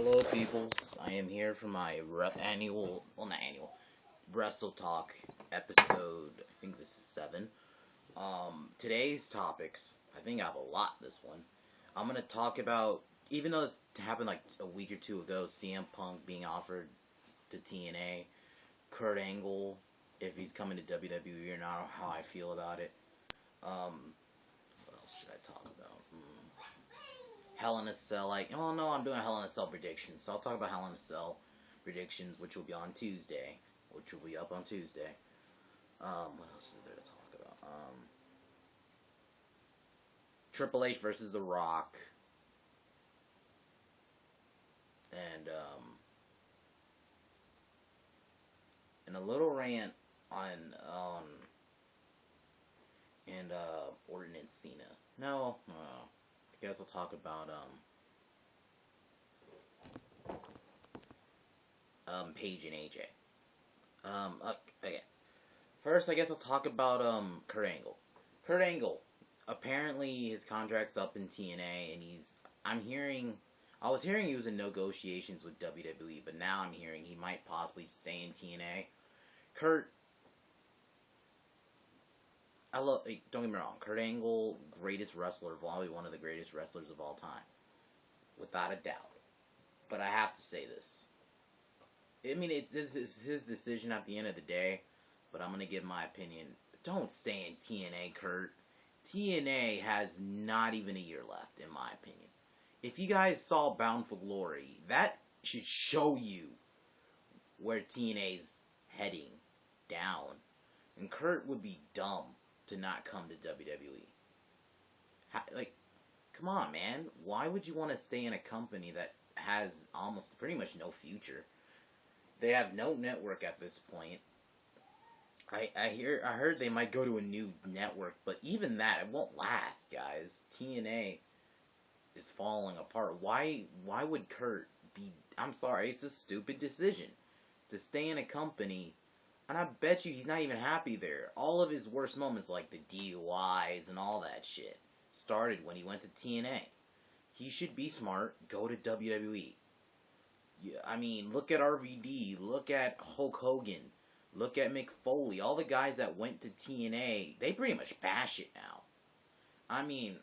Hello, peoples. I am here for my not annual, Wrestletalk episode. I think this is 7. Today's topics, I think I have a lot this one. I'm gonna talk about, even though this happened like a week or two ago, CM Punk being offered to TNA, Kurt Angle, if he's coming to WWE or not, how I feel about it. What else should I talk about? Hell in a Cell, no, I'm doing a Hell in a Cell predictions, so I'll talk about Hell in a Cell predictions, which will be on Tuesday, which will be up on Tuesday. What else is there to talk about? Triple H versus The Rock, and a little rant on Orton and Cena. No, I guess I'll talk about Paige and AJ. Okay. First, I guess I'll talk about Kurt Angle. Kurt Angle, apparently his contract's up in TNA, and I was hearing he was in negotiations with WWE, but now I'm hearing he might possibly stay in TNA. Kurt, don't get me wrong, Kurt Angle, greatest wrestler, probably one of the greatest wrestlers of all time, without a doubt. But I have to say this. I mean, it's his decision at the end of the day, but I'm going to give my opinion. Don't stay in TNA, Kurt. TNA has not even a year left, in my opinion. If you guys saw Bound for Glory, that should show you where TNA's heading down. And Kurt would be dumb to not come to WWE. Come on, man. Why would you want to stay in a company that has almost pretty much no future? They have no network at this point. I heard they might go to a new network, but even that, it won't last, guys. TNA is falling apart. Why would Kurt be... I'm sorry, it's a stupid decision to stay in a company, and I bet you he's not even happy there. All of his worst moments, like the DUIs and all that shit, started when he went to TNA. He should be smart, go to WWE. Yeah, I mean, look at RVD, look at Hulk Hogan, look at Mick Foley, all the guys that went to TNA, they pretty much bash it now. I mean,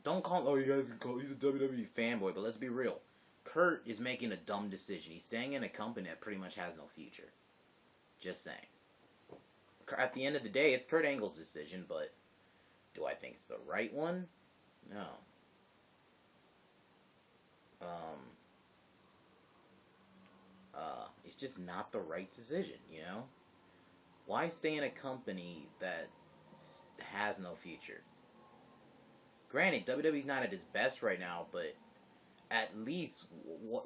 don't call him, oh, he's a WWE fanboy, but let's be real. Kurt is making a dumb decision. He's staying in a company that pretty much has no future. Just saying. At the end of the day, it's Kurt Angle's decision, but do I think it's the right one? No. It's just not the right decision, you know? Why stay in a company that has no future? Granted, WWE's not at his best right now, but at least,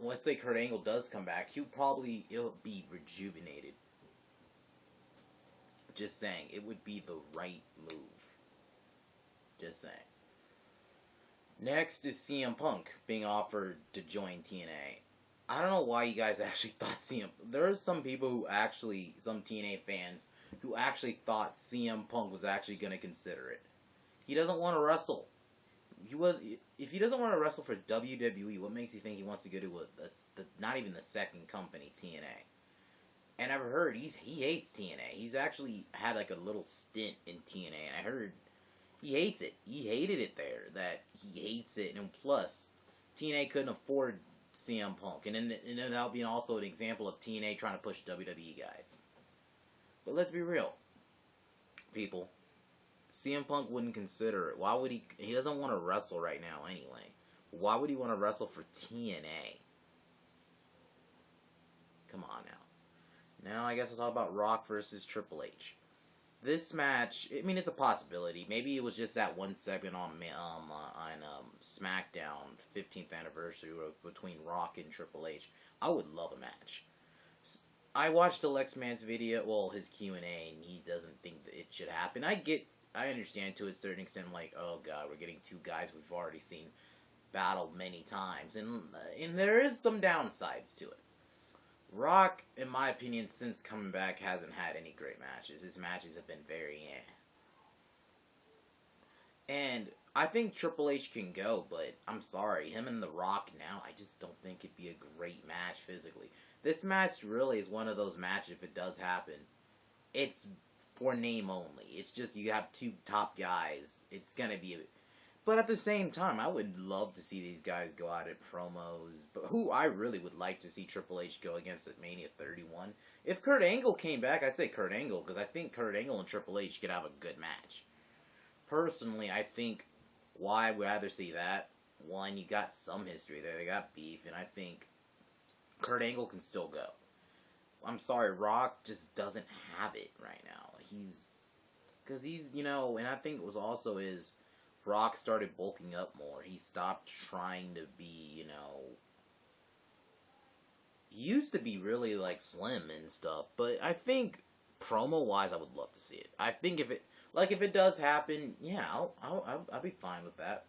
let's say Kurt Angle does come back, it'll be rejuvenated. Just saying, it would be the right move. Just saying. Next is CM Punk being offered to join TNA. I don't know why you guys actually thought there are some people some TNA fans, who actually thought CM Punk was actually going to consider it. He doesn't want to wrestle. If he doesn't want to wrestle for WWE, what makes you think he wants to go to not even the second company, TNA? And I've heard he hates TNA. He's actually had like a little stint in TNA, and I heard he hates it. He hated it there. That he hates it, and plus, TNA couldn't afford CM Punk, and then that'll be also an example of TNA trying to push WWE guys. But let's be real, people. CM Punk wouldn't consider it. Why would he? He doesn't want to wrestle right now anyway. Why would he want to wrestle for TNA? Come on now. Now I guess I'll talk about Rock versus Triple H. This match, I mean, it's a possibility. Maybe it was just that one segment on SmackDown 15th anniversary between Rock and Triple H. I would love a match. I watched Alex Man's video, well, his Q&A, and he doesn't think that it should happen. I understand to a certain extent, like, oh god, we're getting two guys we've already seen battle many times, and there is some downsides to it. Rock, in my opinion, since coming back, hasn't had any great matches. His matches have been very And I think Triple H can go, but I'm sorry, him and The Rock now, I just don't think it'd be a great match physically. This match really is one of those matches, if it does happen, it's for name only. It's just you have two top guys. It's gonna be but at the same time, I would love to see these guys go out at promos. But who I really would like to see Triple H go against at Mania 31. If Kurt Angle came back, I'd say Kurt Angle, because I think Kurt Angle and Triple H could have a good match. Personally, I think why I would rather see that. One, you got some history there. They got beef, and I think Kurt Angle can still go. I'm sorry, Rock just doesn't have it right now. Because he's, and I think it was also Rock started bulking up more. He stopped trying to be, he used to be really, like, slim and stuff, but I think, promo-wise, I would love to see it. I think if it does happen, yeah, I'll be fine with that.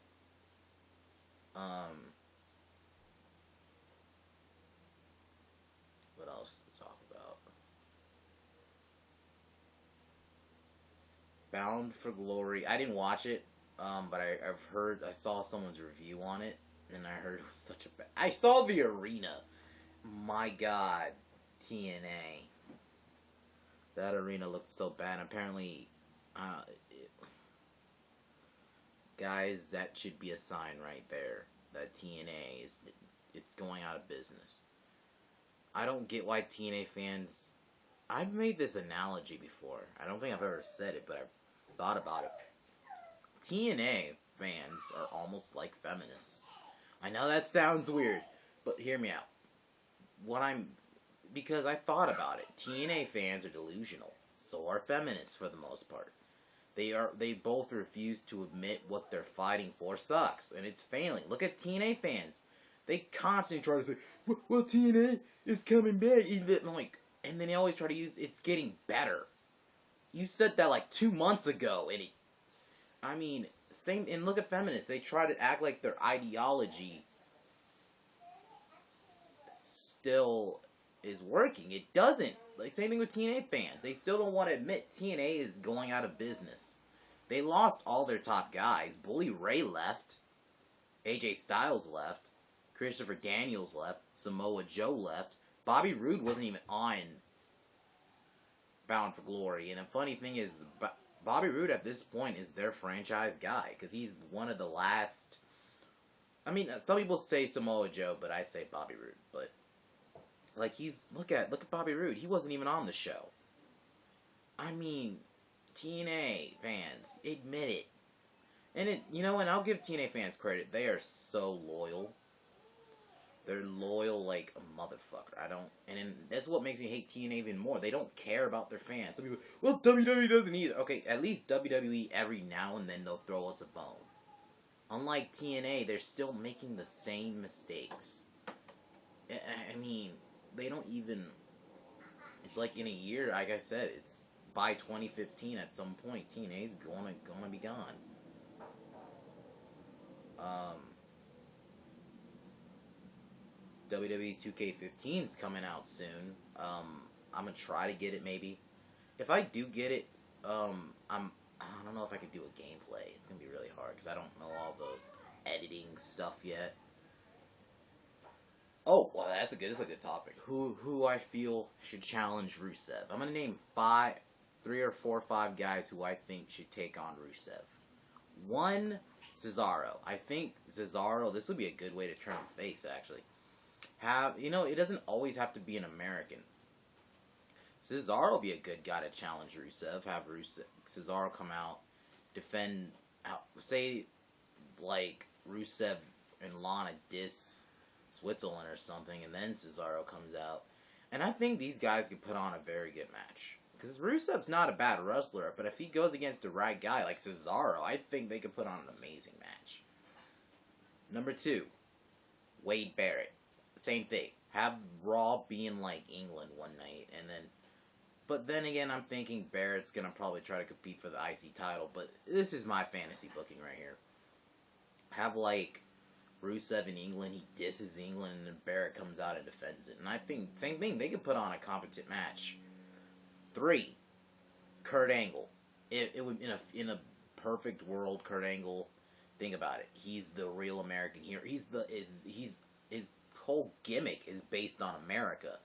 What else to talk about? Bound for Glory. I didn't watch it, but I saw someone's review on it, and I heard it was such a bad. I saw the arena. My God, TNA. That arena looked so bad. Apparently, guys, that should be a sign right there that TNA it's going out of business. I don't get why TNA fans. I've made this analogy before. I don't think I've ever said it, but I've thought about it. TNA fans are almost like feminists. I know that sounds weird, but hear me out. Because I thought about it. TNA fans are delusional. So are feminists for the most part. They both refuse to admit what they're fighting for sucks, and it's failing. Look at TNA fans. They constantly try to say, well, TNA is coming back. And then they always try to use, it's getting better. You said that like 2 months ago, and same, and look at feminists. They try to act like their ideology still is working. It doesn't. Like, same thing with TNA fans. They still don't want to admit TNA is going out of business. They lost all their top guys. Bully Ray left. AJ Styles left. Christopher Daniels left. Samoa Joe left. Bobby Roode wasn't even on Bound for Glory. And the funny thing is, Bobby Roode at this point is their franchise guy, because he's one of the last. Some people say Samoa Joe, but I say Bobby Roode. But like, look at Bobby Roode. He wasn't even on the show. TNA fans, admit it. And I'll give TNA fans credit. They are so loyal. They're loyal like a motherfucker. And that's what makes me hate TNA even more. They don't care about their fans. Some people, well, WWE doesn't either. Okay, at least WWE every now and then they'll throw us a bone. Unlike TNA, they're still making the same mistakes. They don't even. It's like in a year, like I said, it's by 2015 at some point, TNA's gonna be gone. WWE 2K15 is coming out soon. I'm gonna try to get it maybe. If I do get it, I don't know if I could do a gameplay. It's gonna be really hard because I don't know all the editing stuff yet. Oh, well, that's a good topic. Who I feel should challenge Rusev? I'm gonna name 3 or 4 or 5 guys who I think should take on Rusev. 1, Cesaro. I think Cesaro. This would be a good way to turn him face. Actually, it doesn't always have to be an American. Cesaro will be a good guy to challenge Rusev. Have Cesaro come out, defend. Say, like Rusev and Lana diss Switzerland or something, and then Cesaro comes out. And I think these guys could put on a very good match. Because Rusev's not a bad wrestler, but if he goes against the right guy like Cesaro, I think they could put on an amazing match. Number 2, Wade Barrett. Same thing. Have Raw be in like England one night, but then again, I'm thinking Barrett's gonna probably try to compete for the IC title, but this is my fantasy booking right here. Have like Rusev in England, he disses England, and then Barrett comes out and defends it. And I think, same thing, they could put on a competent match. 3, Kurt Angle. It would, in a perfect world, Kurt Angle Think about it. He's the real American hero. His whole gimmick is based on America.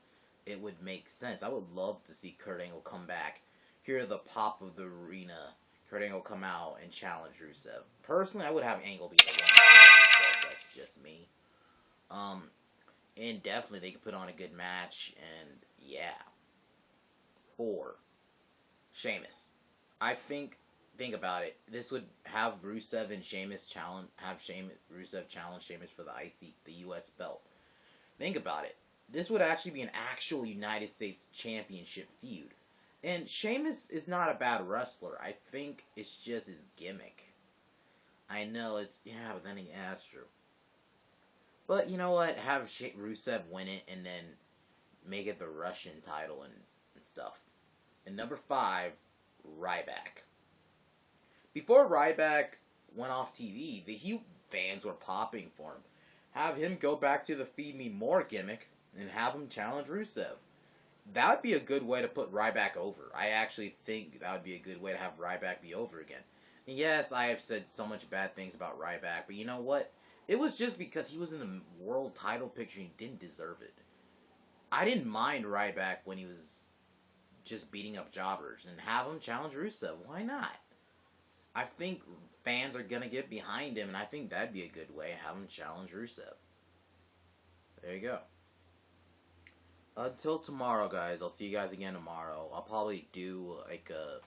It would make sense. I would love to see Kurt Angle come back, hear the pop of the arena, Kurt Angle come out and challenge Rusev. Personally, I would have Angle be the one. Rusev. That's just me. Um, and definitely they could put on a good match. And yeah, 4. Sheamus. I think about it. This would have Rusev and Sheamus challenge. Rusev challenge Sheamus for the U.S. belt. Think about it. This would actually be an actual United States Championship feud. And Sheamus is not a bad wrestler. I think it's just his gimmick. I know but then yeah, that's true. But you know what? Have Rusev win it and then make it the Russian title and stuff. And number 5, Ryback. Before Ryback went off TV, the fans were popping for him. Have him go back to the Feed Me More gimmick and have him challenge Rusev. That would be a good way to put Ryback over. I actually think that would be a good way to have Ryback be over again. And yes, I have said so much bad things about Ryback, but you know what? It was just because he was in the world title picture and he didn't deserve it. I didn't mind Ryback when he was just beating up jobbers, and have him challenge Rusev. Why not? I think fans are going to get behind him, and I think that'd be a good way. Have him challenge Rusev. There you go. Until tomorrow, guys. I'll see you guys again tomorrow. I'll probably do like a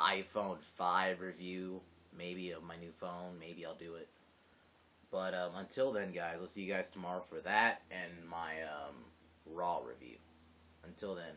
iPhone 5 review, maybe of my new phone. Maybe I'll do it. But until then, guys, I'll see you guys tomorrow for that and my Raw review. Until then.